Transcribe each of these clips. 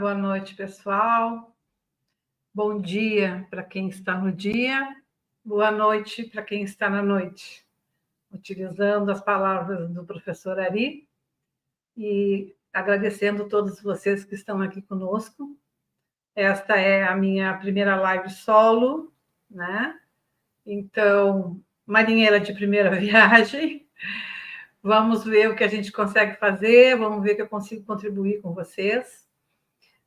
boa noite, pessoal. Bom dia para quem está no dia, boa noite para quem está na noite. Utilizando as palavras do professor Ari e agradecendo todos vocês que estão aqui conosco. Esta é a minha primeira live solo, né? Então, marinheira de primeira viagem. Vamos ver o que a gente consegue fazer, vamos ver o que eu consigo contribuir com vocês.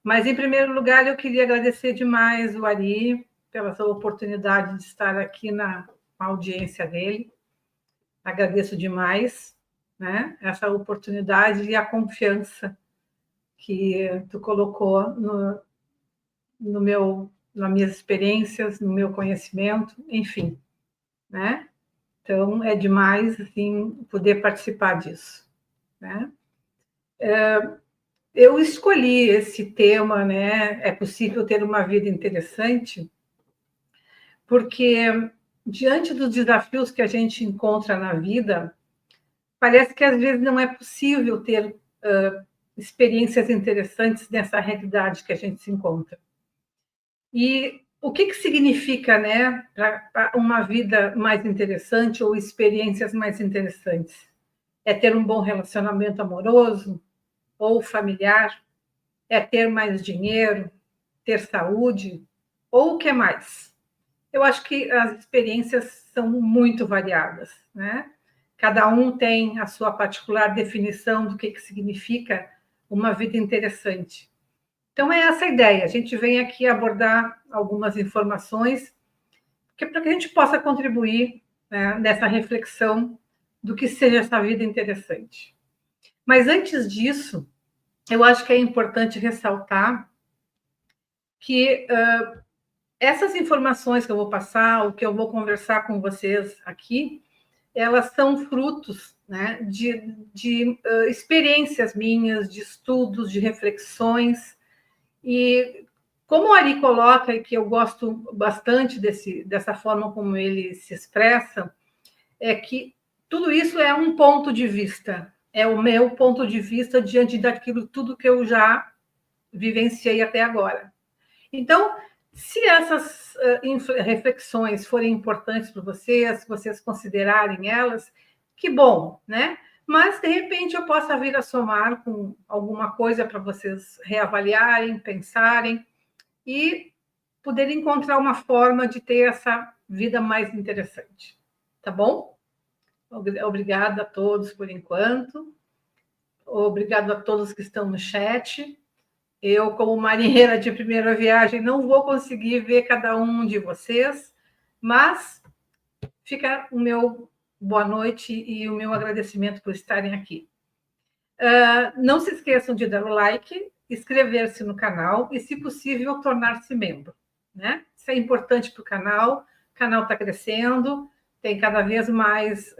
Mas, em primeiro lugar, eu queria agradecer demais o Ari pela sua oportunidade de estar aqui na audiência dele. Agradeço demais, né, essa oportunidade e a confiança que tu colocou nas minhas experiências, no meu conhecimento, enfim, né? Então, é demais, assim, poder participar disso, né? Eu escolhi esse tema, né? É possível ter uma vida interessante, porque diante dos desafios que a gente encontra na vida, parece que às vezes não é possível ter experiências interessantes nessa realidade que a gente se encontra. E o que significa, né, para uma vida mais interessante ou experiências mais interessantes? É ter um bom relacionamento amoroso ou familiar? É ter mais dinheiro, ter saúde, ou o que mais? Eu acho que as experiências são muito variadas, né? Cada um tem a sua particular definição do que significa uma vida interessante. Então, é essa a ideia. A gente vem aqui abordar algumas informações para que a gente possa contribuir, né, nessa reflexão do que seja essa vida interessante. Mas, antes disso, eu acho que é importante ressaltar que essas informações que eu vou passar, o que eu vou conversar com vocês aqui, elas são frutos, né, de experiências minhas, de estudos, de reflexões. E como o Ari coloca, e que eu gosto bastante dessa forma como ele se expressa, é que tudo isso é um ponto de vista, é o meu ponto de vista diante daquilo tudo que eu já vivenciei até agora. Então, se essas reflexões forem importantes para vocês, se vocês considerarem elas, que bom, né? Mas, de repente, eu possa vir a somar com alguma coisa para vocês reavaliarem, pensarem e poderem encontrar uma forma de ter essa vida mais interessante. Tá bom? Obrigada a todos por enquanto. Obrigado a todos que estão no chat. Eu, como marinheira de primeira viagem, não vou conseguir ver cada um de vocês, mas fica o meu boa noite e o meu agradecimento por estarem aqui. Não se esqueçam de dar o like, inscrever-se no canal e, se possível, tornar-se membro, né? Isso é importante para o canal está crescendo, tem cada vez mais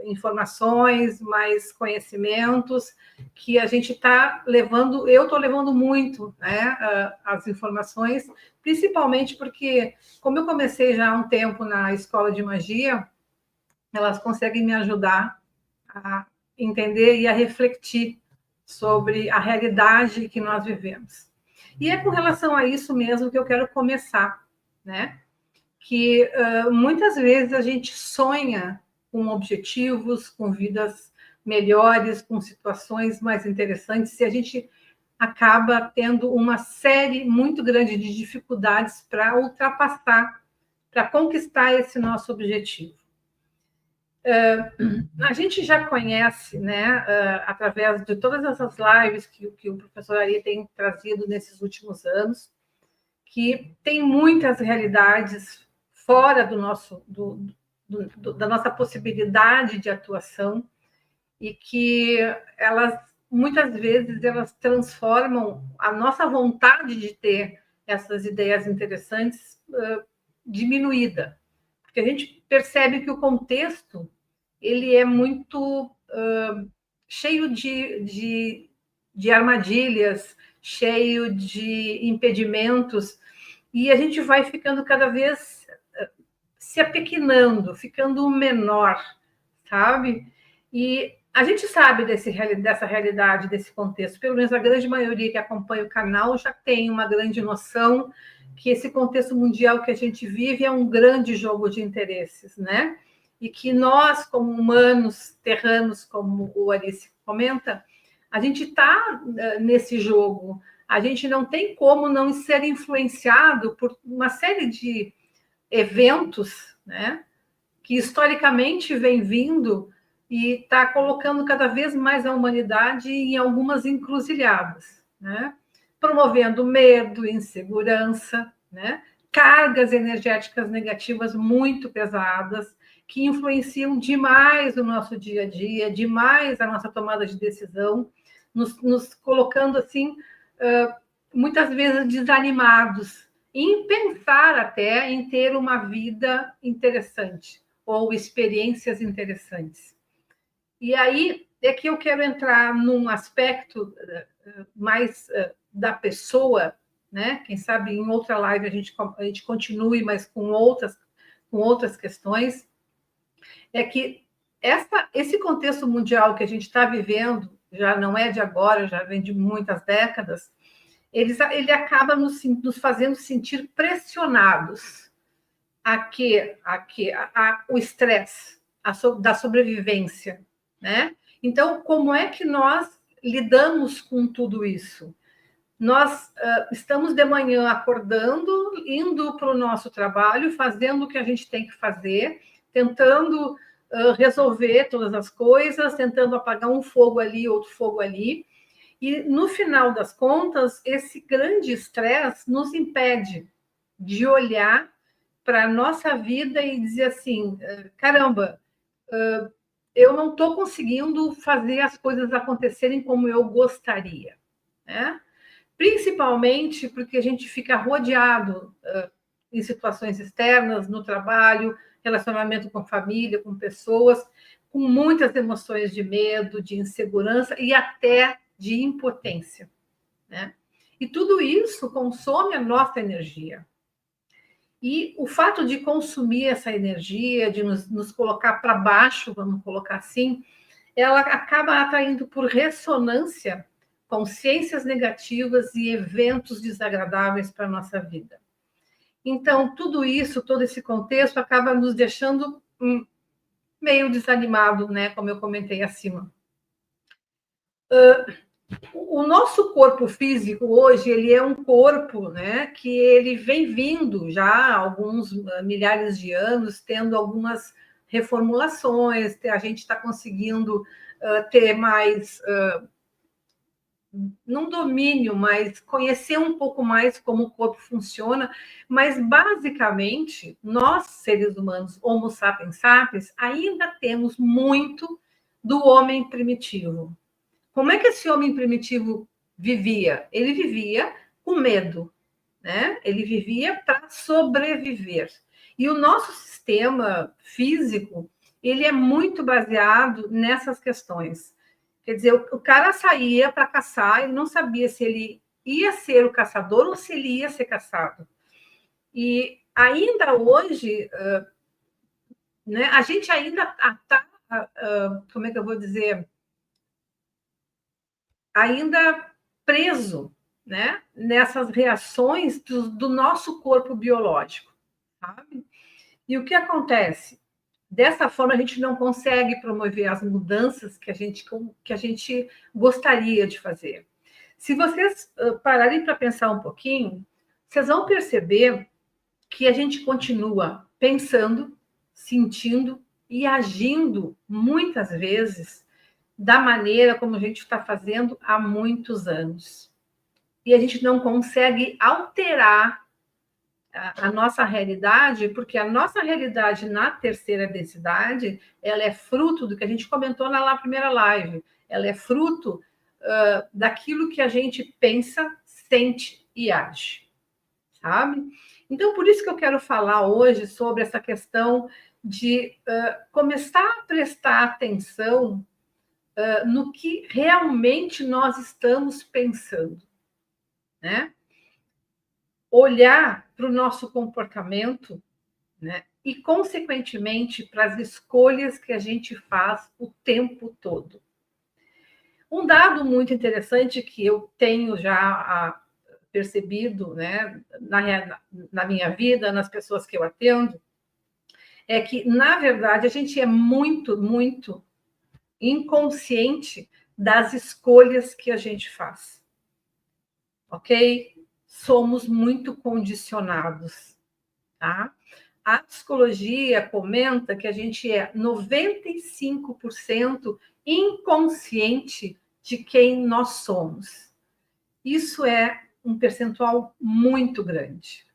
informações, mais conhecimentos que a gente está levando, eu estou levando muito, né, as informações, principalmente porque, como eu comecei já há um tempo na escola de magia, elas conseguem me ajudar a entender e a refletir sobre a realidade que nós vivemos. E é com relação a isso mesmo que eu quero começar, né? Que muitas vezes a gente sonha com objetivos, com vidas melhores, com situações mais interessantes, e a gente acaba tendo uma série muito grande de dificuldades para ultrapassar, para conquistar esse nosso objetivo. A gente já conhece, né, através de todas essas lives que o professor Ari tem trazido nesses últimos anos, que tem muitas realidades fora do nosso, da nossa possibilidade de atuação e que elas, muitas vezes, elas transformam a nossa vontade de ter essas ideias interessantes diminuída. Porque a gente percebe que o contexto ele é muito cheio de armadilhas, cheio de impedimentos, e a gente vai ficando cada vez se apequenando, ficando menor, sabe? E A gente sabe dessa realidade, desse contexto, pelo menos a grande maioria que acompanha o canal já tem uma grande noção que esse contexto mundial que a gente vive é um grande jogo de interesses, né? E que nós, como humanos terranos, como o Alice comenta, a gente está nesse jogo. A gente não tem como não ser influenciado por uma série de eventos, né? Que historicamente vem vindo e está colocando cada vez mais a humanidade em algumas encruzilhadas, né? Promovendo medo, insegurança, né? Cargas energéticas negativas muito pesadas, que influenciam demais o nosso dia a dia, demais a nossa tomada de decisão, nos colocando assim, muitas vezes desanimados, em pensar até em ter uma vida interessante ou experiências interessantes. E aí é que eu quero entrar num aspecto mais da pessoa, né? Quem sabe em outra live a gente continue, mas com outras questões. É que esse contexto mundial que a gente está vivendo, já não é de agora, já vem de muitas décadas, ele acaba nos fazendo sentir pressionados o estresse da sobrevivência, né? Então, como é que nós lidamos com tudo isso? Nós estamos de manhã acordando, indo para o nosso trabalho, fazendo o que a gente tem que fazer, tentando resolver todas as coisas, tentando apagar um fogo ali, outro fogo ali. E, no final das contas, esse grande estresse nos impede de olhar para a nossa vida e dizer assim, caramba, eu não estou conseguindo fazer as coisas acontecerem como eu gostaria, né? Principalmente porque a gente fica rodeado em situações externas, no trabalho, relacionamento com família, com pessoas, com muitas emoções de medo, de insegurança e até de impotência, né? E tudo isso consome a nossa energia. E o fato de consumir essa energia, de nos colocar para baixo, vamos colocar assim, ela acaba atraindo por ressonância consciências negativas e eventos desagradáveis para a nossa vida. Então, tudo isso, todo esse contexto, acaba nos deixando meio desanimado, né? Como eu comentei acima. O nosso corpo físico hoje, ele é um corpo, né, que ele vem vindo já há alguns milhares de anos, tendo algumas reformulações, a gente está conseguindo ter mais, não domínio, mas conhecer um pouco mais como o corpo funciona, mas basicamente, nós, seres humanos, Homo sapiens sapiens, ainda temos muito do homem primitivo. Como é que esse homem primitivo vivia? Ele vivia com medo, né? Ele vivia para sobreviver. E o nosso sistema físico, ele é muito baseado nessas questões. Quer dizer, o cara saía para caçar, ele não sabia se ele ia ser o caçador ou se ele ia ser caçado. E ainda hoje, né, a gente ainda está, como é que eu vou dizer, ainda preso, né, nessas reações do nosso corpo biológico, sabe? E o que acontece? Dessa forma, a gente não consegue promover as mudanças que a gente gostaria de fazer. Se vocês pararem para pensar um pouquinho, vocês vão perceber que a gente continua pensando, sentindo e agindo, muitas vezes, da maneira como a gente está fazendo há muitos anos. E a gente não consegue alterar a nossa realidade, porque a nossa realidade na terceira densidade, ela é fruto do que a gente comentou na primeira live, ela é fruto daquilo que a gente pensa, sente e age, sabe? Então, por isso que eu quero falar hoje sobre essa questão de começar a prestar atenção no que realmente nós estamos pensando, né? Olhar para o nosso comportamento, né? e, consequentemente, para as escolhas que a gente faz o tempo todo. Um dado muito interessante que eu tenho já percebido, né, na minha vida, nas pessoas que eu atendo, é que, na verdade, a gente é muito, muito inconsciente das escolhas que a gente faz. Ok? Somos muito condicionados, tá? A psicologia comenta que a gente é 95% inconsciente de quem nós somos. Isso é um percentual muito grande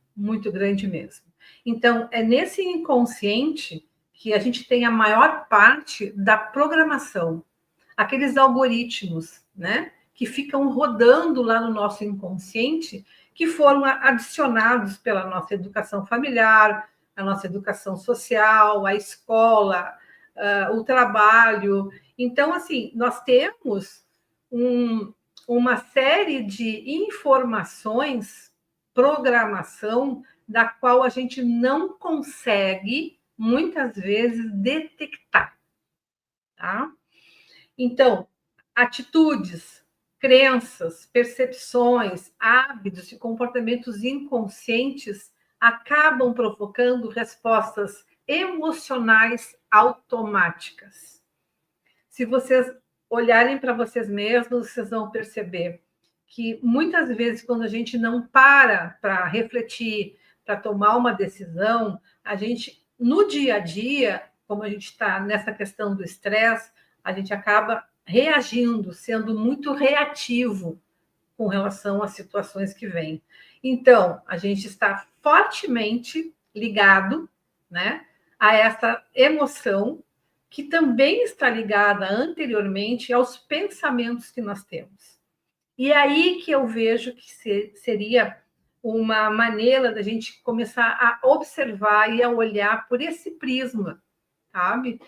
mesmo. Então, é nesse inconsciente que a gente tem a maior parte da programação, aqueles algoritmos, né, que ficam rodando lá no nosso inconsciente, que foram adicionados pela nossa educação familiar, a nossa educação social, a escola, o trabalho. Então, assim, nós temos uma série de informações, programação, da qual a gente não consegue, muitas vezes, detectar. Tá? Então, atitudes, crenças, percepções, hábitos e comportamentos inconscientes acabam provocando respostas emocionais automáticas. Se vocês olharem para vocês mesmos, vocês vão perceber que muitas vezes, quando a gente não para refletir, para tomar uma decisão, a gente, no dia a dia, como a gente está nessa questão do estresse, a gente acaba reagindo, sendo muito reativo com relação às situações que vêm. Então, a gente está fortemente ligado, né, a essa emoção que também está ligada anteriormente aos pensamentos que nós temos. E é aí que eu vejo que seria uma maneira da gente começar a observar e a olhar por esse prisma, sabe?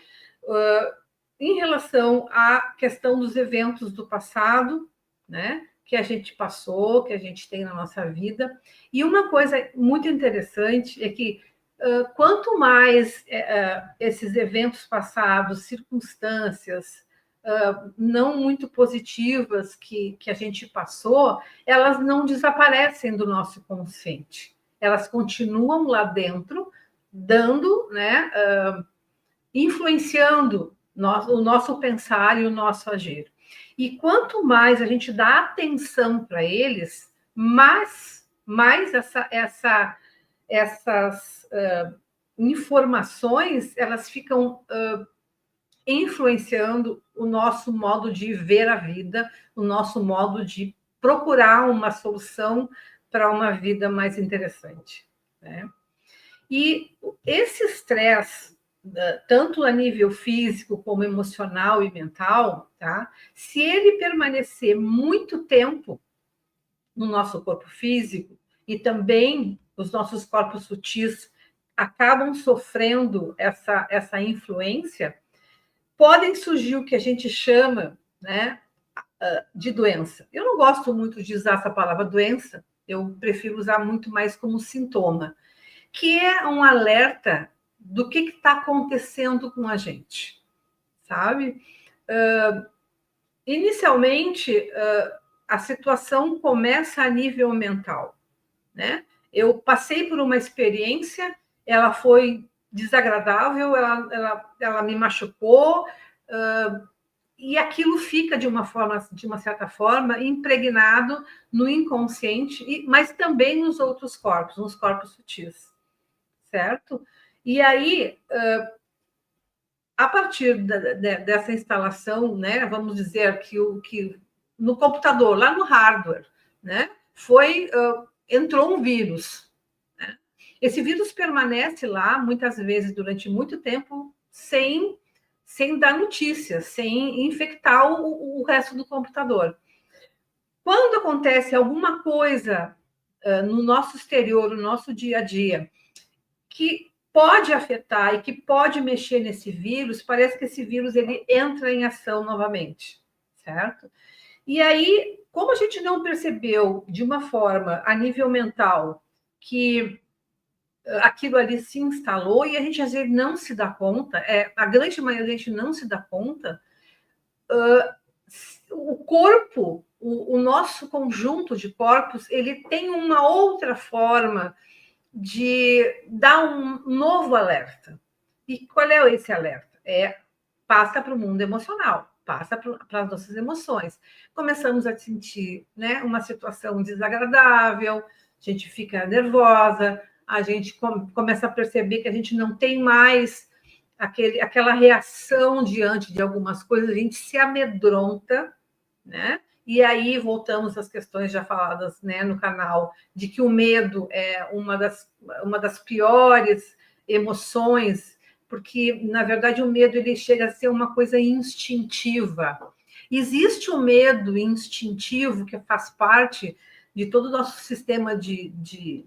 Em relação à questão dos eventos do passado, né? Que a gente passou, que a gente tem na nossa vida. E uma coisa muito interessante é que quanto mais esses eventos passados, circunstâncias não muito positivas que a gente passou, elas não desaparecem do nosso consciente. Elas continuam lá dentro, dando, né, influenciando o nosso pensar e o nosso agir. E quanto mais a gente dá atenção para eles, mais essas informações elas ficam influenciando o nosso modo de ver a vida, o nosso modo de procurar uma solução para uma vida mais interessante, né? E esse estresse, tanto a nível físico como emocional e mental, tá? Se ele permanecer muito tempo no nosso corpo físico e também os nossos corpos sutis acabam sofrendo essa influência, podem surgir o que a gente chama, né, de doença. Eu não gosto muito de usar essa palavra doença, eu prefiro usar muito mais como sintoma, que é um alerta do que está acontecendo com a gente, sabe? Inicialmente, a situação começa a nível mental, né? Eu passei por uma experiência, ela foi desagradável, ela me machucou, e aquilo fica de uma certa forma, impregnado no inconsciente, mas também nos outros corpos, nos corpos sutis, certo? E aí, a partir dessa instalação, né, vamos dizer que no computador, lá no hardware, né, entrou um vírus. Né? Esse vírus permanece lá, muitas vezes, durante muito tempo, sem dar notícias, sem infectar o resto do computador. Quando acontece alguma coisa no nosso exterior, no nosso dia a dia, que pode afetar e que pode mexer nesse vírus, parece que esse vírus ele entra em ação novamente, certo? E aí, como a gente não percebeu de uma forma a nível mental que aquilo ali se instalou e a gente às vezes não se dá conta, a grande maioria da gente não se dá conta, o corpo, o nosso conjunto de corpos, ele tem uma outra forma de dar um novo alerta. E qual é esse alerta? Passa para o mundo emocional, passa para as nossas emoções. Começamos a sentir, né, uma situação desagradável, a gente fica nervosa, a gente começa a perceber que a gente não tem mais aquela reação diante de algumas coisas, a gente se amedronta, né? E aí voltamos às questões já faladas, né, no canal, de que o medo é uma das piores emoções, porque, na verdade, o medo ele chega a ser uma coisa instintiva. Existe o medo instintivo, que faz parte de todo o nosso sistema de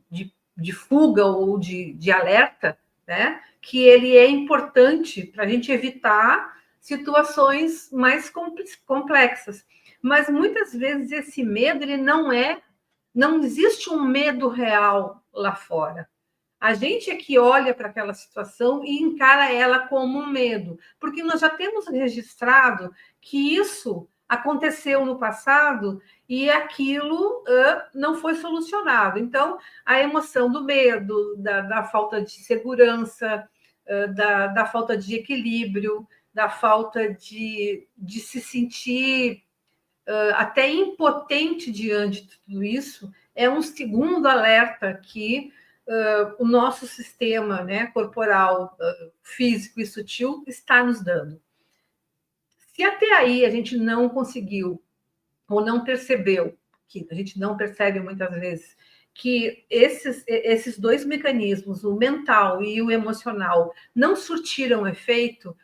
fuga ou de alerta, né? Que ele é importante para a gente evitar situações mais complexas. Mas muitas vezes esse medo ele não existe um medo real lá fora. A gente é que olha para aquela situação e encara ela como um medo, porque nós já temos registrado que isso aconteceu no passado e aquilo não foi solucionado. Então, a emoção do medo, da falta de segurança, da falta de equilíbrio, da falta de se sentir até impotente diante de tudo isso, é um segundo alerta que o nosso sistema, né, corporal, físico e sutil está nos dando. Se até aí a gente não conseguiu ou não percebeu, que a gente não percebe muitas vezes, que esses dois mecanismos, o mental e o emocional, não surtiram efeito,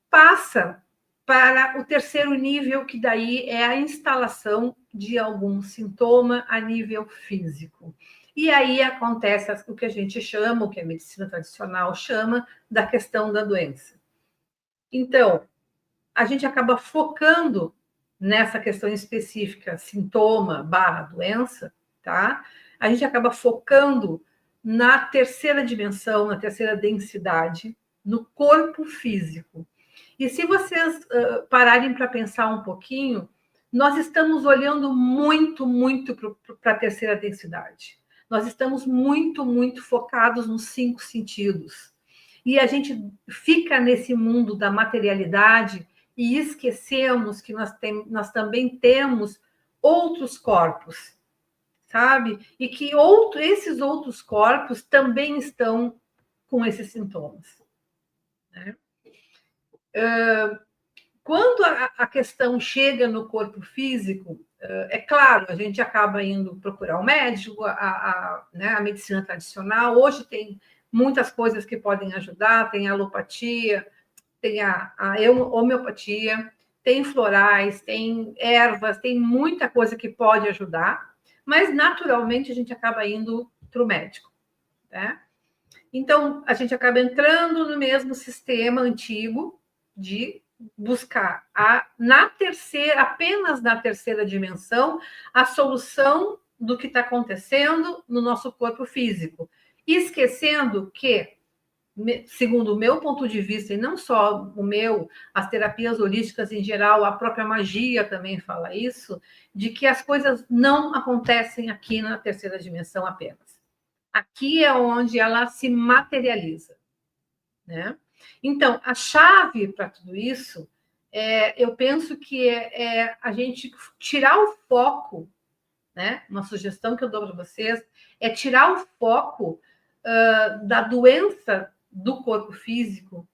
passa para o terceiro nível, que daí é a instalação de algum sintoma a nível físico. E aí acontece o que a gente chama, o que a medicina tradicional chama, da questão da doença. Então, a gente acaba focando nessa questão específica, sintoma / doença, tá? A gente acaba focando na terceira dimensão, na terceira densidade, no corpo físico. E se vocês pararem para pensar um pouquinho, nós estamos olhando muito, muito para a terceira densidade. Nós estamos muito, muito focados nos 5 sentidos. E a gente fica nesse mundo da materialidade e esquecemos que nós também temos outros corpos, sabe? E que esses outros corpos também estão com esses sintomas, né? Quando a questão chega no corpo físico, é claro, a gente acaba indo procurar um médico, né, a medicina tradicional. Hoje tem muitas coisas que podem ajudar, tem a alopatia, tem a homeopatia, tem florais, tem ervas, tem muita coisa que pode ajudar, mas naturalmente a gente acaba indo para o médico, né? Então, a gente acaba entrando no mesmo sistema antigo de buscar apenas na terceira dimensão, a solução do que está acontecendo no nosso corpo físico. Esquecendo que, segundo o meu ponto de vista, e não só o meu, as terapias holísticas em geral, a própria magia também fala isso, de que as coisas não acontecem aqui na terceira dimensão apenas. Aqui é onde ela se materializa, né? Então, a chave para tudo isso, eu penso que é a gente tirar o foco, né? Uma sugestão que eu dou para vocês é tirar o foco da doença do corpo físico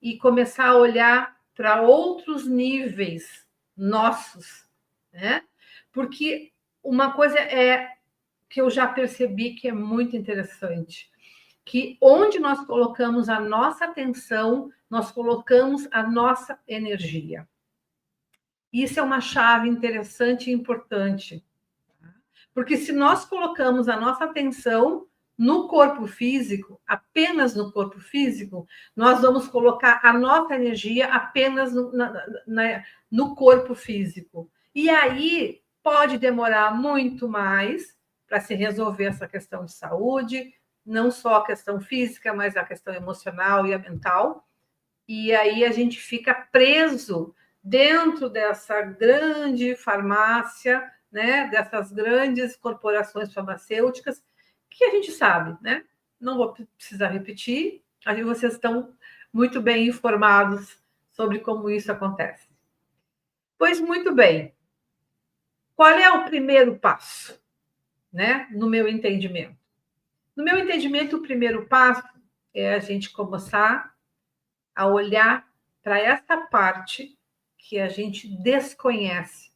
e começar a olhar para outros níveis nossos, né? Porque uma coisa que eu já percebi que é muito interessante, que onde nós colocamos a nossa atenção, nós colocamos a nossa energia. Isso é uma chave interessante e importante, porque se nós colocamos a nossa atenção no corpo físico, apenas no corpo físico, nós vamos colocar a nossa energia apenas no corpo físico. E aí pode demorar muito mais para se resolver essa questão de saúde, não só a questão física, mas a questão emocional e a mental. E aí a gente fica preso dentro dessa grande farmácia, né, dessas grandes corporações farmacêuticas, que a gente sabe, né? Não vou precisar repetir, aí vocês estão muito bem informados sobre como isso acontece. Pois muito bem. Qual é o primeiro passo, né, no meu entendimento? No meu entendimento, o primeiro passo é a gente começar a olhar para essa parte que a gente desconhece,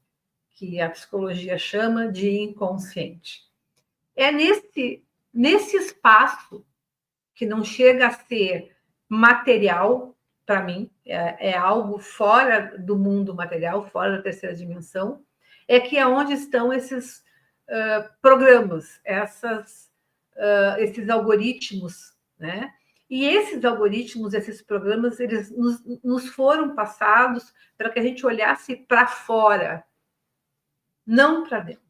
que a psicologia chama de inconsciente. É nesse espaço que não chega a ser material para mim, é algo fora do mundo material, fora da terceira dimensão, é que é onde estão esses programas, esses algoritmos, né? E esses algoritmos, esses programas, eles nos foram passados para que a gente olhasse para fora, não para dentro,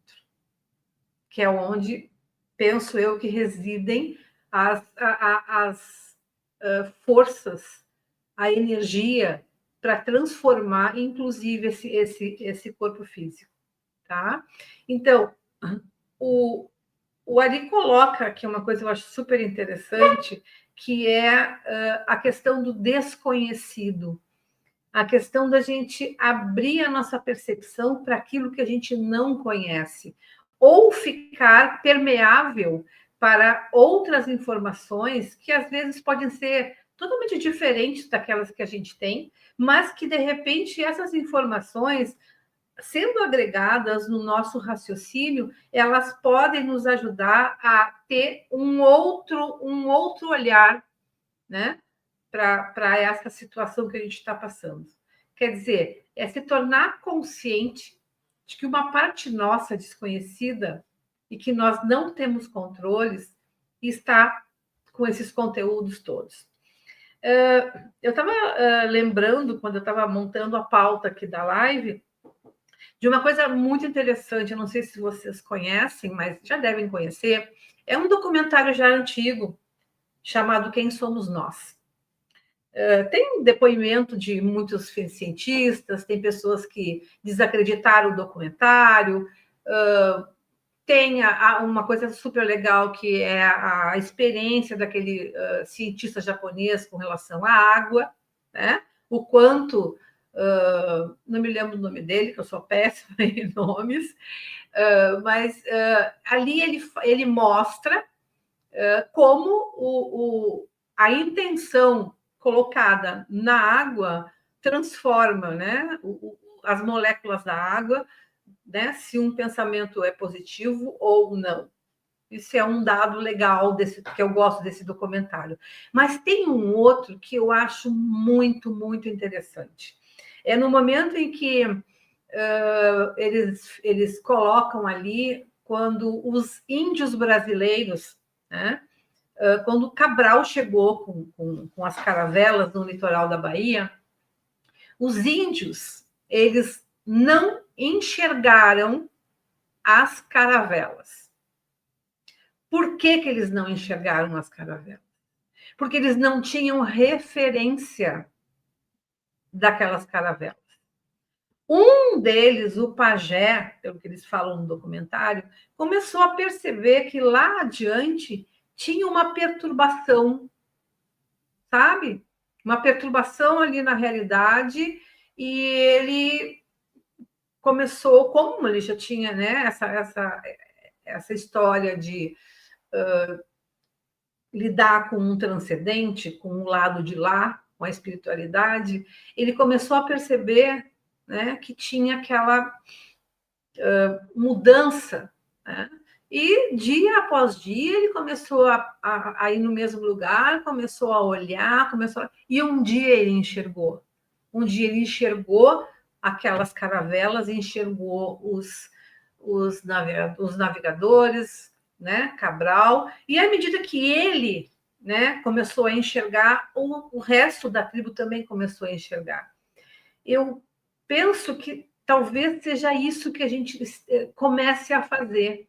que é onde penso eu que residem as forças, a energia para transformar, inclusive, esse corpo físico, tá? Então, o Ari coloca aqui uma coisa que eu acho super interessante, que é a questão do desconhecido, a questão da gente abrir a nossa percepção para aquilo que a gente não conhece, ou ficar permeável para outras informações que às vezes podem ser totalmente diferentes daquelas que a gente tem, mas que de repente essas informações sendo agregadas no nosso raciocínio, elas podem nos ajudar a ter um outro olhar, né, para essa situação que a gente está passando. Quer dizer, é se tornar consciente de que uma parte nossa desconhecida e que nós não temos controles está com esses conteúdos todos. Eu estava lembrando, quando eu estava montando a pauta aqui da live, de uma coisa muito interessante, eu não sei se vocês conhecem, mas já devem conhecer, é um documentário já antigo, chamado Quem Somos Nós. Tem depoimento de muitos cientistas, tem pessoas que desacreditaram o documentário, tem uma coisa super legal que é a experiência daquele cientista japonês com relação à água, né? O quanto, não me lembro o nome dele, que eu sou péssima em nomes, mas ali ele mostra como a intenção colocada na água transforma, né, as moléculas da água, né, se um pensamento é positivo ou não. Isso é um dado legal que eu gosto desse documentário. Mas tem um outro que eu acho muito, muito interessante. É no momento em que eles colocam ali quando os índios brasileiros, né, quando Cabral chegou com as caravelas no litoral da Bahia, os índios, eles não enxergaram as caravelas. Por que eles não enxergaram as caravelas? Porque eles não tinham referência daquelas caravelas. Um deles, o pajé, pelo que eles falam no documentário, começou a perceber que lá adiante tinha uma perturbação, sabe? Uma perturbação ali na realidade, e ele começou, como ele já tinha, né, essa história de lidar com um transcendente, com um lado de lá, com a espiritualidade, ele começou a perceber, né, que tinha aquela mudança, né? E dia após dia ele começou a ir no mesmo lugar, começou a olhar, e um dia ele enxergou. Um dia ele enxergou aquelas caravelas, enxergou os navegadores, né, Cabral, e à medida que ele, né, começou a enxergar, o resto da tribo também começou a enxergar. Eu penso que talvez seja isso que a gente comece a fazer,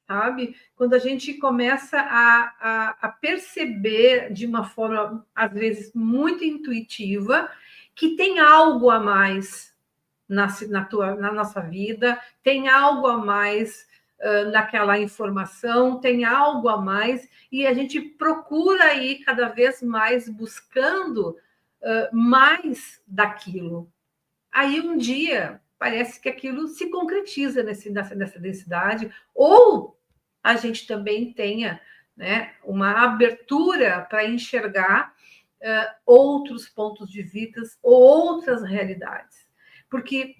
sabe? Quando a gente começa a perceber de uma forma, às vezes, muito intuitiva, que tem algo a mais na nossa vida, tem algo a mais naquela informação, tem algo a mais, e a gente procura ir cada vez mais buscando mais daquilo. Aí um dia parece que aquilo se concretiza nessa densidade, ou a gente também tenha, né, uma abertura para enxergar outros pontos de vista ou outras realidades. Porque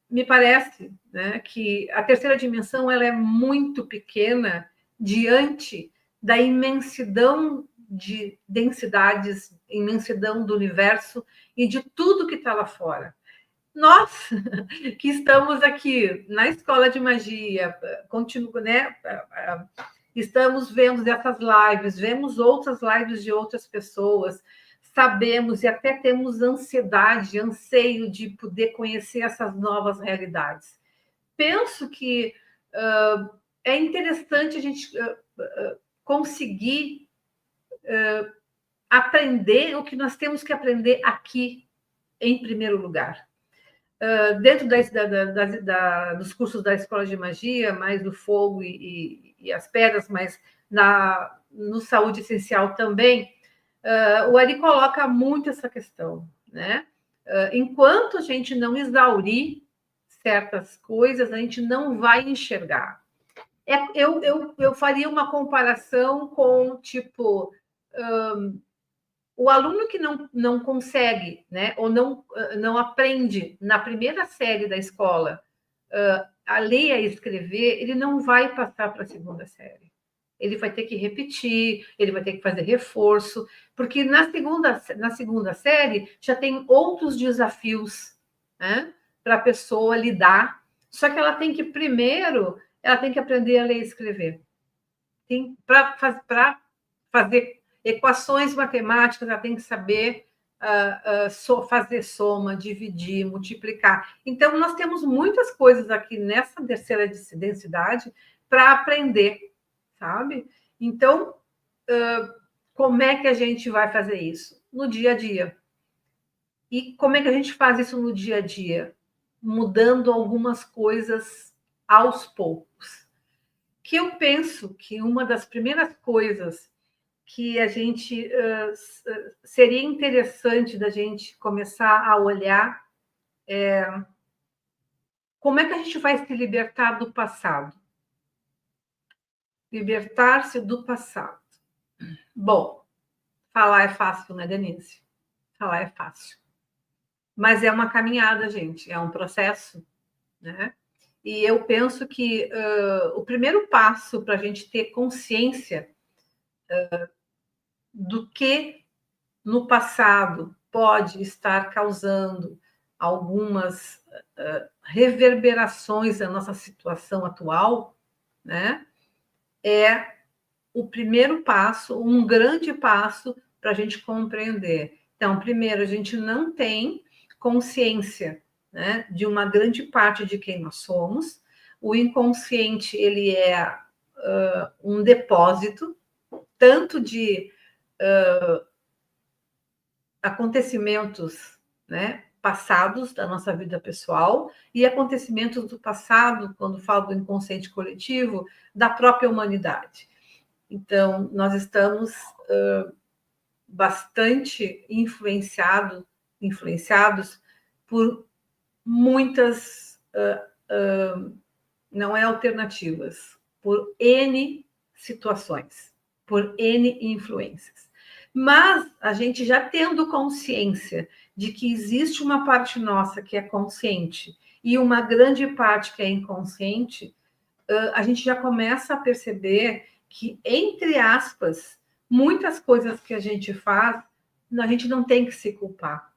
me parece, né, que a terceira dimensão ela é muito pequena diante da imensidão de densidades, imensidão do universo e de tudo que está lá fora. Nós que estamos aqui na escola de magia, né? Estamos vendo essas lives, vemos outras lives de outras pessoas, sabemos e até temos ansiedade, anseio de poder conhecer essas novas realidades. Penso que é interessante a gente conseguir aprender o que nós temos que aprender aqui, em primeiro lugar. Dentro dos cursos da Escola de Magia, mais do fogo e as pedras, mas no Saúde Essencial também, o Ari coloca muito essa questão, né? Enquanto a gente não exaurir certas coisas, a gente não vai enxergar. Eu faria uma comparação com, tipo, o aluno que não consegue, né, ou não aprende na primeira série da escola a ler e a escrever, ele não vai passar para a segunda série. Ele vai ter que repetir, ele vai ter que fazer reforço, porque na segunda série já tem outros desafios, né, para a pessoa lidar. Só que ela tem que, primeiro, ela tem que aprender a ler e escrever. Para fazer equações matemáticas, ela tem que saber fazer soma, dividir, multiplicar. Então, nós temos muitas coisas aqui nessa terceira densidade para aprender, sabe? Então, como é que a gente vai fazer isso? No dia a dia. E como é que a gente faz isso no dia a dia? Mudando algumas coisas aos poucos. Que eu penso que uma das primeiras coisas que a gente seria interessante da gente começar a olhar como é que a gente vai se libertar do passado. Libertar-se do passado. Bom, falar é fácil, né, Denise? Falar é fácil. Mas é uma caminhada, gente, é um processo, né? E eu penso que o primeiro passo para a gente ter consciência do que no passado pode estar causando algumas reverberações da nossa situação atual, né? É o primeiro passo, um grande passo para a gente compreender. Então, primeiro, a gente não tem consciência, né, de uma grande parte de quem nós somos. O inconsciente ele é um depósito tanto de acontecimentos, né, passados da nossa vida pessoal e acontecimentos do passado, quando falo do inconsciente coletivo, da própria humanidade. Então, nós estamos bastante influenciados por muitas, não é alternativas, por N situações, por N influências. Mas a gente já tendo consciência de que existe uma parte nossa que é consciente e uma grande parte que é inconsciente, a gente já começa a perceber que, entre aspas, muitas coisas que a gente faz, a gente não tem que se culpar.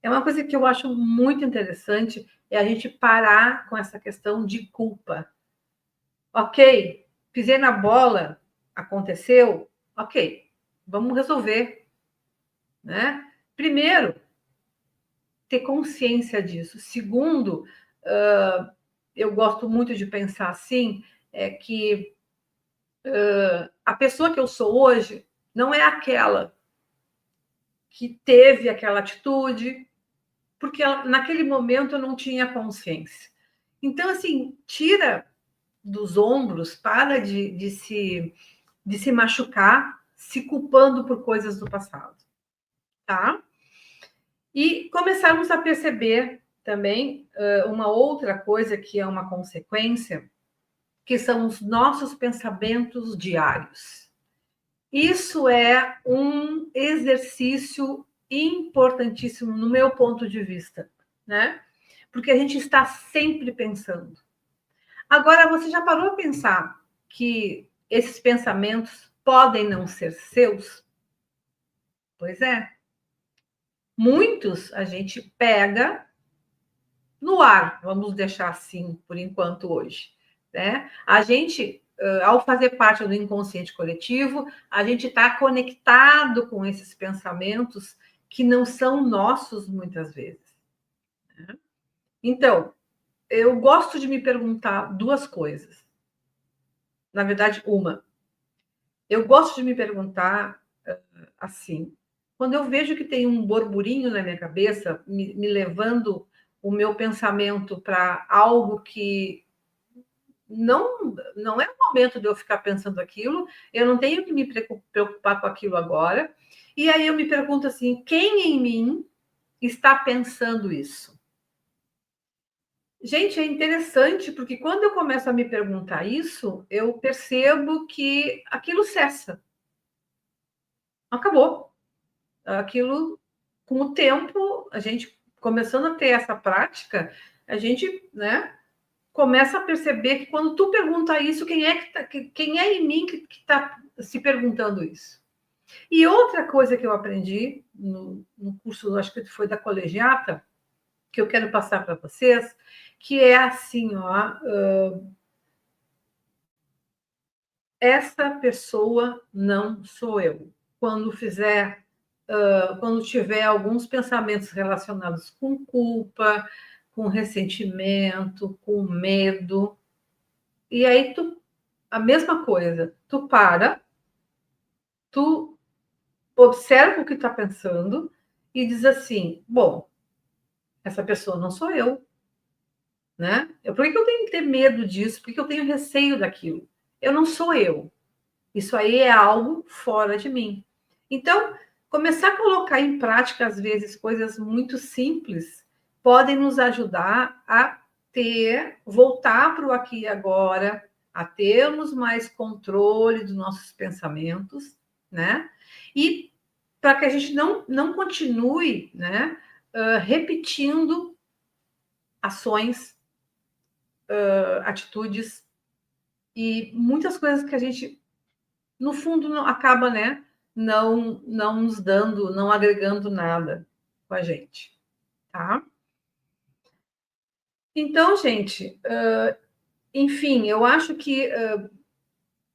É uma coisa que eu acho muito interessante, é a gente parar com essa questão de culpa. Ok, pisei na bola, aconteceu, ok, vamos resolver, né? Primeiro, ter consciência disso. Segundo, eu gosto muito de pensar assim, é que a pessoa que eu sou hoje não é aquela que teve aquela atitude, porque naquele momento eu não tinha consciência. Então, assim, tira dos ombros, para de se machucar, se culpando por coisas do passado, tá? E começarmos a perceber também uma outra coisa que é uma consequência, que são os nossos pensamentos diários. Isso é um exercício importantíssimo no meu ponto de vista, né? Porque a gente está sempre pensando. Agora, você já parou a pensar que esses pensamentos podem não ser seus? Pois é. Muitos a gente pega no ar, vamos deixar assim por enquanto hoje, né? A gente, ao fazer parte do inconsciente coletivo, a gente está conectado com esses pensamentos que não são nossos muitas vezes, né? Então, eu gosto de me perguntar duas coisas. Na verdade, uma. Eu gosto de me perguntar assim, quando eu vejo que tem um burburinho na minha cabeça, me levando o meu pensamento para algo que não é o momento de eu ficar pensando aquilo, eu não tenho que me preocupar com aquilo agora. E aí eu me pergunto assim, quem em mim está pensando isso? Gente, é interessante, porque quando eu começo a me perguntar isso, eu percebo que aquilo cessa. Acabou. Aquilo, com o tempo, a gente começando a ter essa prática, a gente, né, começa a perceber que quando tu pergunta isso, quem é em mim que está se perguntando isso? E outra coisa que eu aprendi no curso, acho que foi da colegiata, que eu quero passar para vocês, que é assim, ó, essa pessoa não sou eu. Quando tiver alguns pensamentos relacionados com culpa, com ressentimento, com medo, e aí a mesma coisa, tu para, tu observa o que está pensando e diz assim, bom, essa pessoa não sou eu, né? Por que eu tenho que ter medo disso? Por que eu tenho receio daquilo? Eu não sou eu. Isso aí é algo fora de mim. Então, começar a colocar em prática, às vezes, coisas muito simples, podem nos ajudar a voltar para o aqui e agora, a termos mais controle dos nossos pensamentos, né? E para que a gente não continue, né, repetindo ações, atitudes e muitas coisas que a gente no fundo não, acaba, né, não nos dando, não agregando nada com a gente, tá? Então, gente, enfim, eu acho que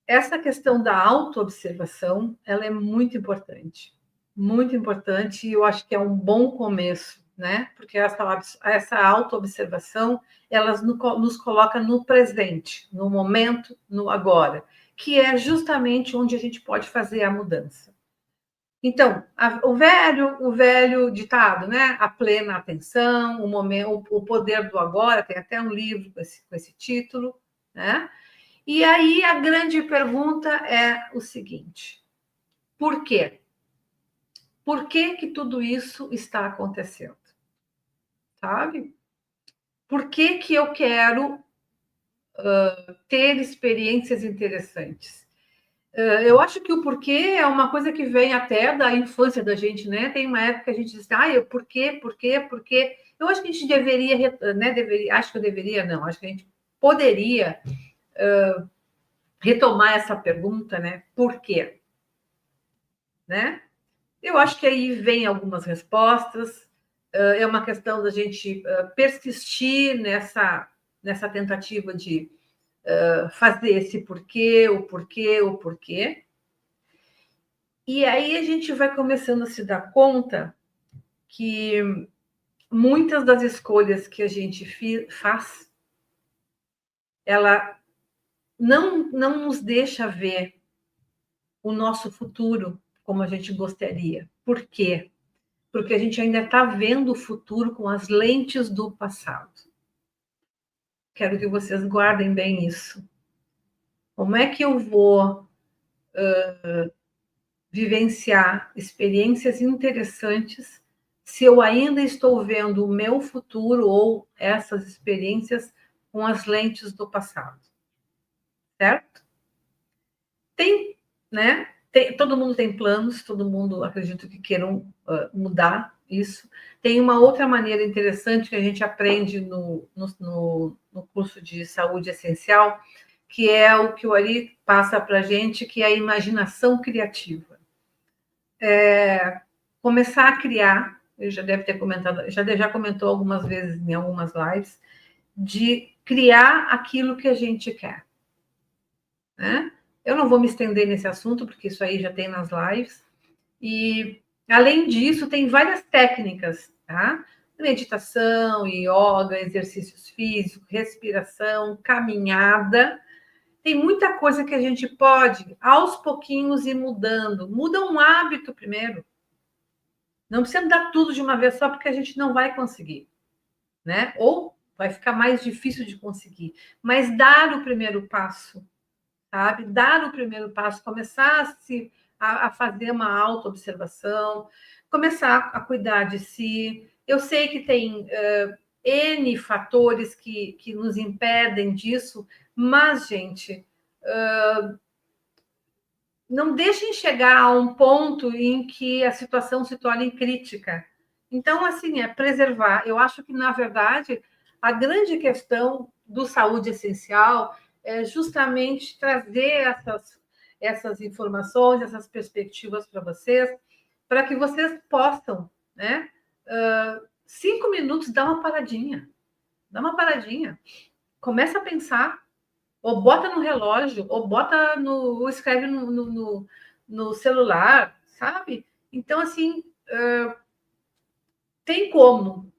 essa questão da autoobservação, ela é muito importante, e eu acho que é um bom começo, né? Porque essa autoobservação, ela nos coloca no presente, no momento, no agora, que é justamente onde a gente pode fazer a mudança. Então, o velho ditado, né? A plena atenção, o momento, o poder do agora, tem até um livro com esse título, né? E aí a grande pergunta é o seguinte: por quê? Por que que tudo isso está acontecendo? Sabe? Por que que eu quero ter experiências interessantes? Eu acho que o porquê é uma coisa que vem até da infância da gente, né? Tem uma época que a gente diz, por quê, por quê, por quê? Eu acho que a gente deveria, né? Acho que eu deveria, não, acho que a gente poderia retomar essa pergunta, né? Por quê? Né? Eu acho que aí vem algumas respostas, é uma questão da gente persistir nessa tentativa de fazer esse porquê, o porquê, o porquê. E aí a gente vai começando a se dar conta que muitas das escolhas que a gente faz, ela não nos deixa ver o nosso futuro como a gente gostaria. Por quê? Porque a gente ainda está vendo o futuro com as lentes do passado. Quero que vocês guardem bem isso. Como é que eu vou vivenciar experiências interessantes se eu ainda estou vendo o meu futuro ou essas experiências com as lentes do passado? Certo? Tem, né? Todo mundo tem planos, todo mundo acredito que queiram mudar isso. Tem uma outra maneira interessante que a gente aprende no curso de saúde essencial, que é o que o Ari passa para a gente, que é a imaginação criativa. Começar a criar, ele já deve ter comentado, já comentou algumas vezes em algumas lives, de criar aquilo que a gente quer. Né? Eu não vou me estender nesse assunto, porque isso aí já tem nas lives. E, além disso, tem várias técnicas, tá? Meditação, yoga, exercícios físicos, respiração, caminhada. Tem muita coisa que a gente pode, aos pouquinhos, ir mudando. Muda um hábito primeiro. Não precisa dar tudo de uma vez só, porque a gente não vai conseguir, né? Ou vai ficar mais difícil de conseguir. Mas dar o primeiro passo, sabe? Dar o primeiro passo, começar a fazer uma autoobservação, começar a cuidar de si. Eu sei que tem N fatores que nos impedem disso, mas, gente, não deixem chegar a um ponto em que a situação se torne crítica. Então, assim, é preservar. Eu acho que, na verdade, a grande questão do saúde essencial é justamente trazer essas informações, essas perspectivas para vocês, para que vocês possam, né, 5 minutos, dar uma paradinha. Dá uma paradinha. Começa a pensar, ou bota no relógio, ou escreve no celular, sabe? Então, assim, tem como.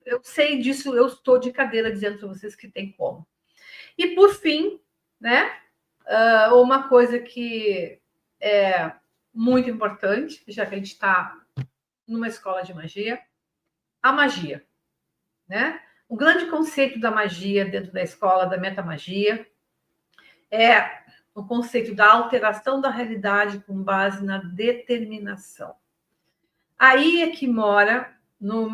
Eu sei disso, eu estou de cadeira dizendo para vocês que tem como. E, por fim, né, uma coisa que é muito importante, já que a gente está numa escola de magia, a magia, né? O grande conceito da magia dentro da escola, da metamagia, é o conceito da alteração da realidade com base na determinação. Aí é que mora, no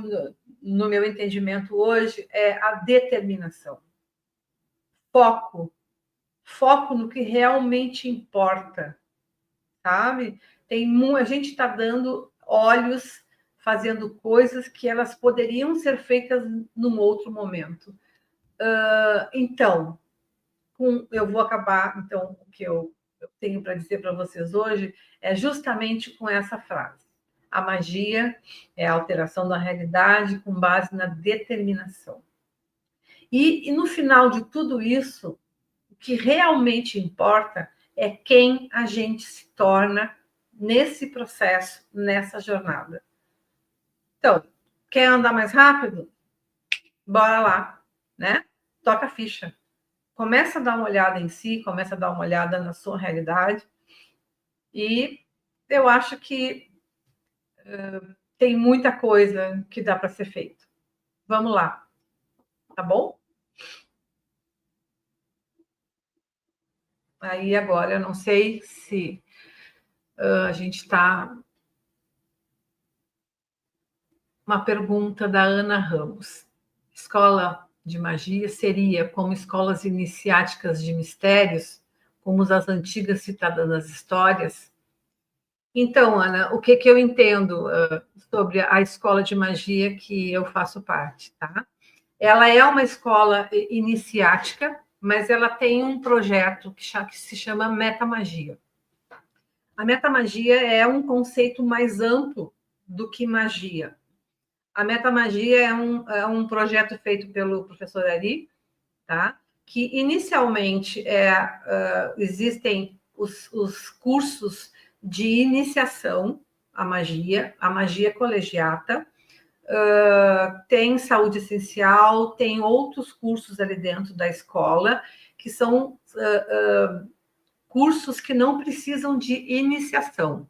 meu entendimento hoje, é a determinação. Foco no que realmente importa, sabe? A gente está dando olhos, fazendo coisas que elas poderiam ser feitas num outro momento. Então, eu vou acabar, então, o que eu tenho para dizer para vocês hoje é justamente com essa frase. A magia é a alteração da realidade com base na determinação. E no final de tudo isso, o que realmente importa é quem a gente se torna nesse processo, nessa jornada. Então, quer andar mais rápido? Bora lá, né? Toca a ficha. Começa a dar uma olhada em si, começa a dar uma olhada na sua realidade. E eu acho que tem muita coisa que dá para ser feito. Vamos lá, tá bom? Aí agora eu não sei se a gente está. Uma pergunta da Ana Ramos. Escola de magia seria como escolas iniciáticas de mistérios, como as antigas citadas nas histórias? Então, Ana, o que eu entendo sobre a escola de magia que eu faço parte, tá? Ela é uma escola iniciática, mas ela tem um projeto que se chama Metamagia. A metamagia é um conceito mais amplo do que magia. A metamagia é um projeto feito pelo professor Ari, tá? Que inicialmente existem os cursos de iniciação à magia, a magia colegiata, tem saúde essencial, tem outros cursos ali dentro da escola, que são cursos que não precisam de iniciação.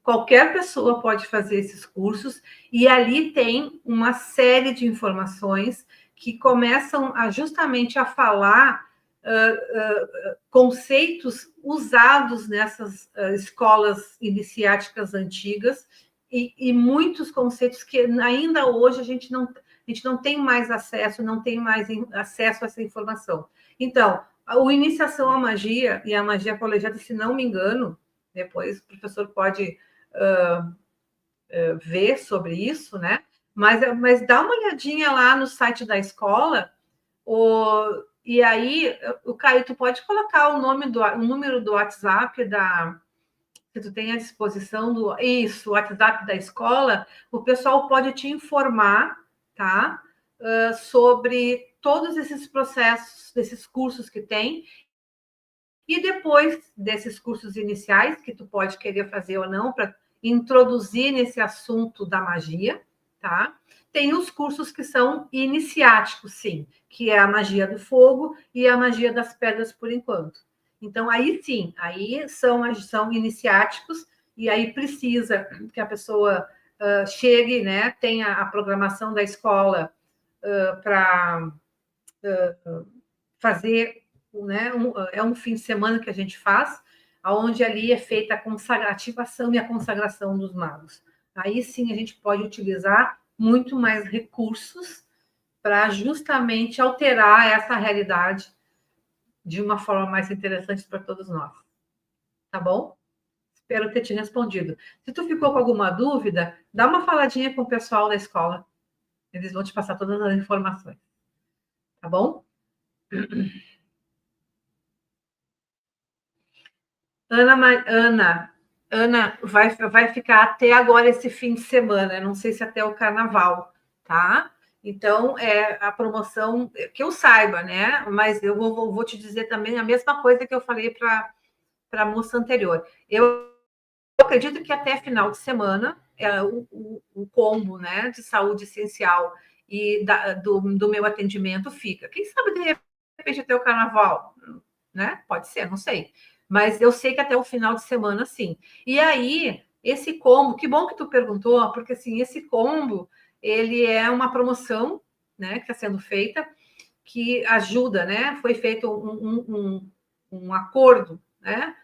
Qualquer pessoa pode fazer esses cursos, e ali tem uma série de informações que começam justamente a falar conceitos usados nessas escolas iniciáticas antigas, e muitos conceitos que ainda hoje a gente não tem mais acesso, não tem mais acesso a essa informação. Então, a iniciação à magia e a magia colegiada, se não me engano, depois o professor pode ver sobre isso, né? Mas dá uma olhadinha lá no site da escola, e aí, o Caio, tu pode colocar o número do WhatsApp que tu tem à disposição o WhatsApp da escola, o pessoal pode te informar, tá? Sobre todos esses processos, desses cursos que tem. E depois desses cursos iniciais, que tu pode querer fazer ou não, para introduzir nesse assunto da magia, tá? Tem os cursos que são iniciáticos, sim, que é a magia do fogo e a magia das pedras por enquanto. Então, aí sim, aí são iniciáticos, e aí precisa que a pessoa chegue, né, tenha a programação da escola para fazer, né, é um fim de semana que a gente faz, onde ali é feita a ativação e a consagração dos magos. Aí sim a gente pode utilizar muito mais recursos para justamente alterar essa realidade de uma forma mais interessante para todos nós. Tá bom? Espero ter te respondido. Se tu ficou com alguma dúvida, dá uma faladinha com o pessoal da escola. Eles vão te passar todas as informações. Tá bom? Ana vai ficar até agora esse fim de semana, não sei se até o carnaval, tá? Então, a promoção, que eu saiba, né? Mas eu vou te dizer também a mesma coisa que eu falei para a moça anterior. Eu acredito que até final de semana, o combo, né, de saúde essencial e do meu atendimento fica. Quem sabe, de repente, até o carnaval, né? Pode ser, não sei. Mas eu sei que até o final de semana, sim. E aí, esse combo, que bom que tu perguntou, porque assim, esse combo, ele é uma promoção, né, que está sendo feita, que ajuda, né? Foi feito um acordo, né?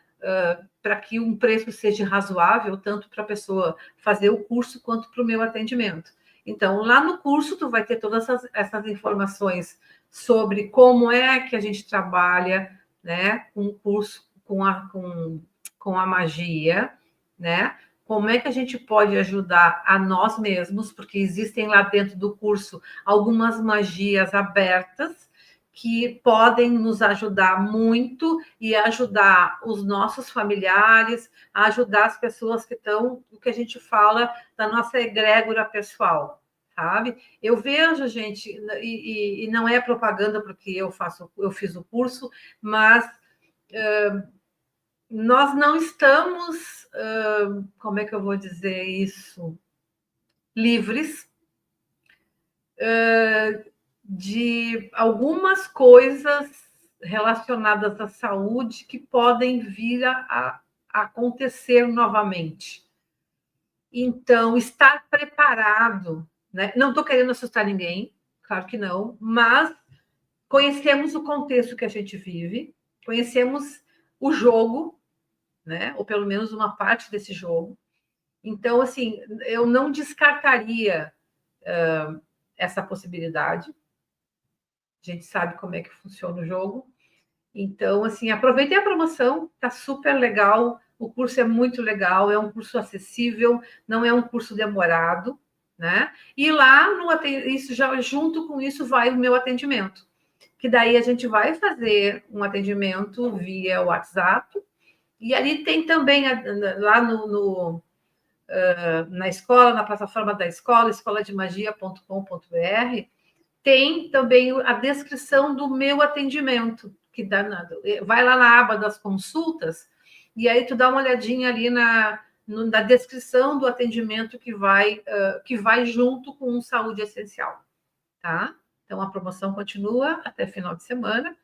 Para que um preço seja razoável, tanto para a pessoa fazer o curso quanto para o meu atendimento. Então, lá no curso, tu vai ter todas essas informações sobre como é que a gente trabalha, né, com o curso, com a magia, né? Como é que a gente pode ajudar a nós mesmos, porque existem lá dentro do curso algumas magias abertas que podem nos ajudar muito e ajudar os nossos familiares, ajudar as pessoas que estão, o que a gente fala da nossa egrégora pessoal, sabe? Eu vejo, gente, e não é propaganda porque eu fiz o curso, mas nós não estamos, como é que eu vou dizer isso? Livres de algumas coisas relacionadas à saúde que podem vir a acontecer novamente. Então, estar preparado, né? Não estou querendo assustar ninguém, claro que não, mas conhecemos o contexto que a gente vive, conhecemos o jogo, né? Ou pelo menos uma parte desse jogo. Então, assim, eu não descartaria essa possibilidade. A gente sabe como é que funciona o jogo. Então, assim, aproveitei a promoção, tá super legal. O curso é muito legal, é um curso acessível, não é um curso demorado, né? E lá isso já junto com isso vai o meu atendimento, que daí a gente vai fazer um atendimento via WhatsApp, e ali tem também lá na escola, na plataforma da escola, escolademagia.com.br, tem também a descrição do meu atendimento, que dá nada. Vai lá na aba das consultas, e aí tu dá uma olhadinha ali na descrição do atendimento que vai junto com o Saúde Essencial, tá? Então, a promoção continua até final de semana,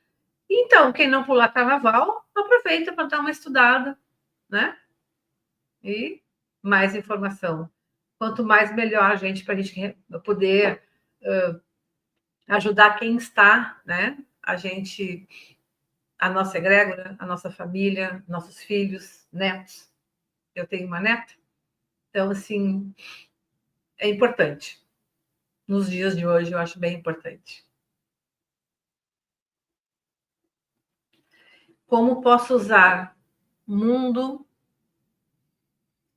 Então, quem não pular carnaval, aproveita para dar uma estudada, né? E mais informação. Quanto mais, melhor, gente, para a gente poder ajudar quem está, né? A nossa egrégora, a nossa família, nossos filhos, netos. Eu tenho uma neta, então, assim, é importante. Nos dias de hoje, eu acho bem importante. Como posso usar mundo?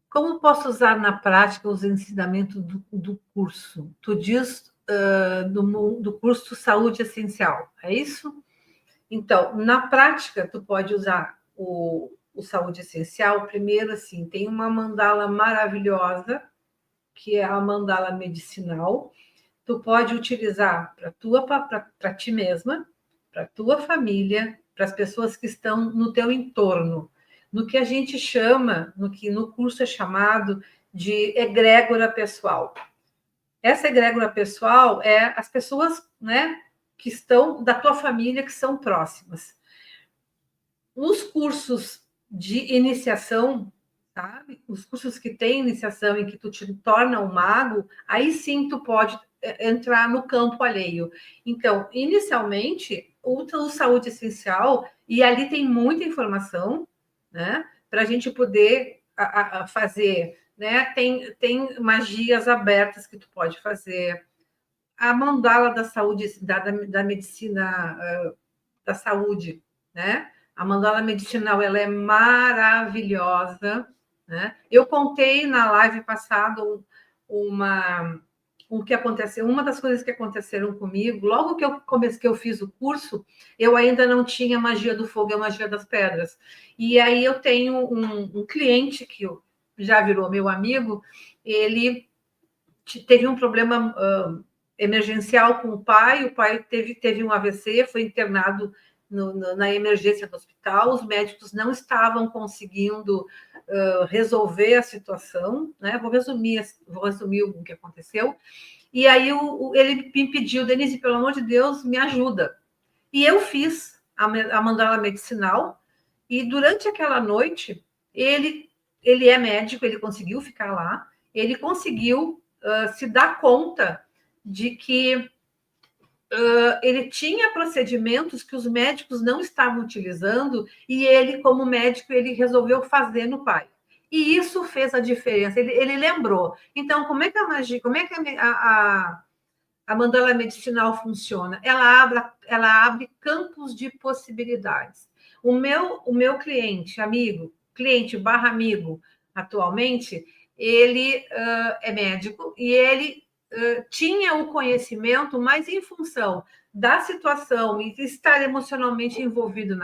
Como posso usar na prática os ensinamentos do curso? Tu diz do curso Saúde Essencial, é isso? Então, na prática, tu pode usar o Saúde Essencial. Primeiro, assim, tem uma mandala maravilhosa, que é a mandala medicinal. Tu pode utilizar para ti mesma, para tua família, para as pessoas que estão no teu entorno, no que a gente chama, no que no curso é chamado de egrégora pessoal. Essa egrégora pessoal é as pessoas, né, que estão da tua família, que são próximas. Os cursos de iniciação, sabe? Os cursos que têm iniciação em que tu te torna um mago, aí sim tu pode entrar no campo alheio. Então, inicialmente, o Saúde Essencial, e ali tem muita informação, né? Para a gente poder fazer, né? Tem magias abertas que tu pode fazer. A mandala da saúde, da medicina da saúde, né? A mandala medicinal, ela é maravilhosa, né? Eu contei na live passada o que aconteceu, uma das coisas que aconteceram comigo, logo que eu fiz o curso, eu ainda não tinha magia do fogo e a magia das pedras. E aí eu tenho um cliente que já virou meu amigo, ele teve um problema emergencial com o pai teve um AVC, foi internado na emergência do hospital, os médicos não estavam conseguindo resolver a situação, né? Vou resumir o que aconteceu. E aí ele me pediu, Denise, pelo amor de Deus, me ajuda. E eu fiz a mandala medicinal, e durante aquela noite, ele é médico, ele conseguiu ficar lá, ele conseguiu se dar conta de que ele tinha procedimentos que os médicos não estavam utilizando, e ele, como médico, ele resolveu fazer no pai. E isso fez a diferença, ele lembrou. Então, como é que a magia, como é que a mandala medicinal funciona? Ela abre campos de possibilidades. O meu cliente barra amigo, atualmente, ele é médico e ele tinha o conhecimento, mas em função da situação e de estar emocionalmente envolvido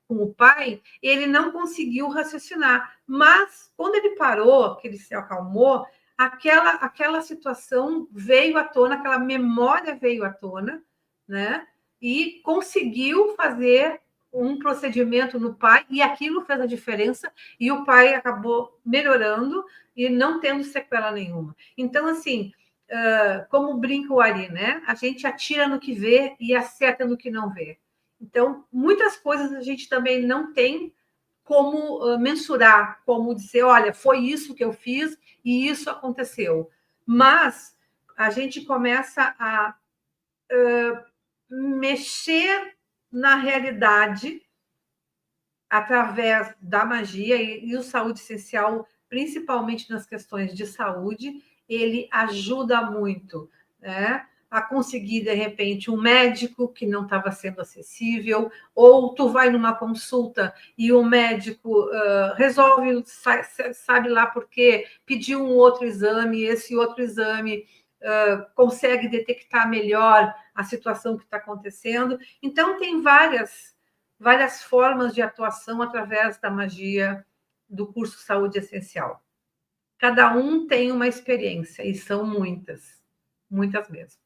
com o pai, ele não conseguiu raciocinar. Mas, quando ele parou, que ele se acalmou, aquela situação veio à tona, aquela memória veio à tona, né? E conseguiu fazer um procedimento no pai, e aquilo fez a diferença, e o pai acabou melhorando e não tendo sequela nenhuma. Então, assim, como brinca o Ari, né? A gente atira no que vê e acerta no que não vê. Então, muitas coisas a gente também não tem como mensurar, como dizer, olha, foi isso que eu fiz e isso aconteceu. Mas a gente começa a mexer na realidade através da magia, e o Saúde Essencial, principalmente nas questões de saúde, ele ajuda muito, né? A conseguir, de repente, um médico que não estava sendo acessível, ou tu vai numa consulta e o médico resolve, sabe lá por quê, pediu um outro exame, esse outro exame consegue detectar melhor a situação que está acontecendo. Então, tem várias formas de atuação através da magia do curso Saúde Essencial. Cada um tem uma experiência, e são muitas, muitas mesmo.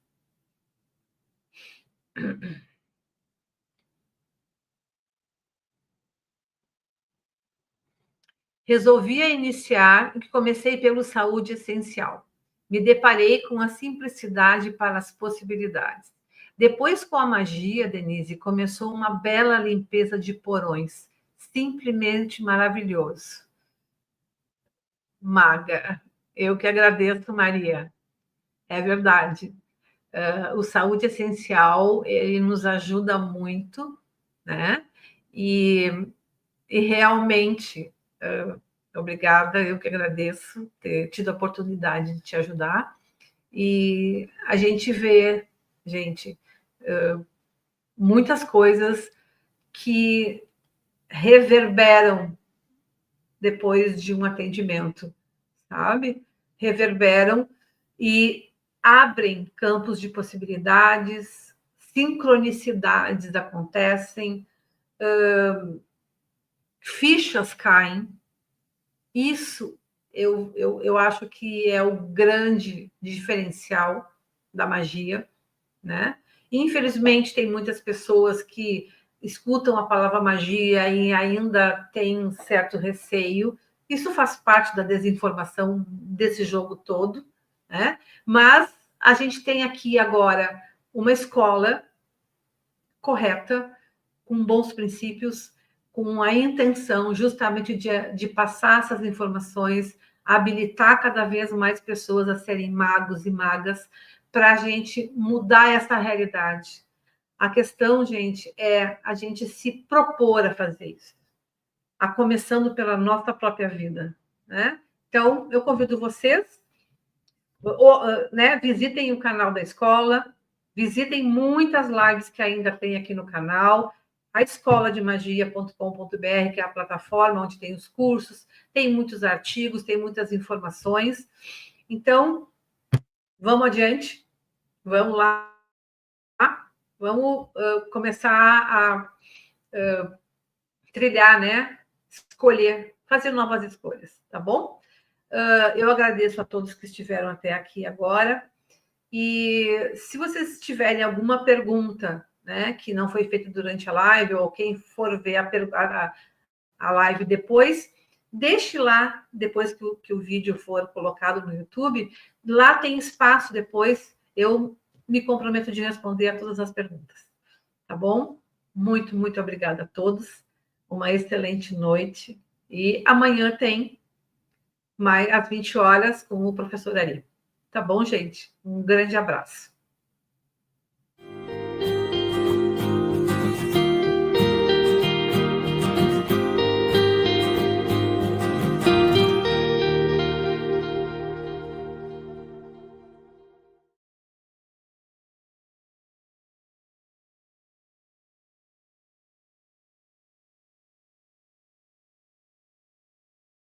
Resolvi iniciar, que comecei pelo Saúde Essencial. Me deparei com a simplicidade para as possibilidades. Depois, com a magia, Denise, começou uma bela limpeza de porões. Simplesmente maravilhoso. Maga, eu que agradeço, Maria. É verdade. O Saúde Essencial, ele nos ajuda muito, né? E realmente, obrigada, eu que agradeço ter tido a oportunidade de te ajudar. E a gente vê, gente, muitas coisas que reverberam depois de um atendimento, sabe? Reverberam e abrem campos de possibilidades, sincronicidades acontecem, fichas caem. Isso eu acho que é o grande diferencial da magia, né? Infelizmente, tem muitas pessoas que escutam a palavra magia e ainda têm um certo receio. Isso faz parte da desinformação desse jogo todo, né? Mas a gente tem aqui agora uma escola correta, com bons princípios, com a intenção justamente de passar essas informações, habilitar cada vez mais pessoas a serem magos e magas, para a gente mudar essa realidade. A questão, gente, é a gente se propor a fazer isso, a começando pela nossa própria vida, né? Então, eu convido vocês, né, visitem o canal da escola, visitem muitas lives que ainda tem aqui no canal, a escolademagia.com.br, que é a plataforma onde tem os cursos, tem muitos artigos, tem muitas informações. Então, vamos adiante, vamos lá, vamos começar a trilhar, né? Escolher, fazer novas escolhas, tá bom? Eu agradeço a todos que estiveram até aqui agora. E se vocês tiverem alguma pergunta, né, que não foi feita durante a live, ou quem for ver a live depois, deixe lá, depois que o vídeo for colocado no YouTube, lá tem espaço depois, eu me comprometo de responder a todas as perguntas, tá bom? Muito, muito obrigada a todos, uma excelente noite, e amanhã tem mais às 20 horas com o professor Ari. Tá bom, gente? Um grande abraço.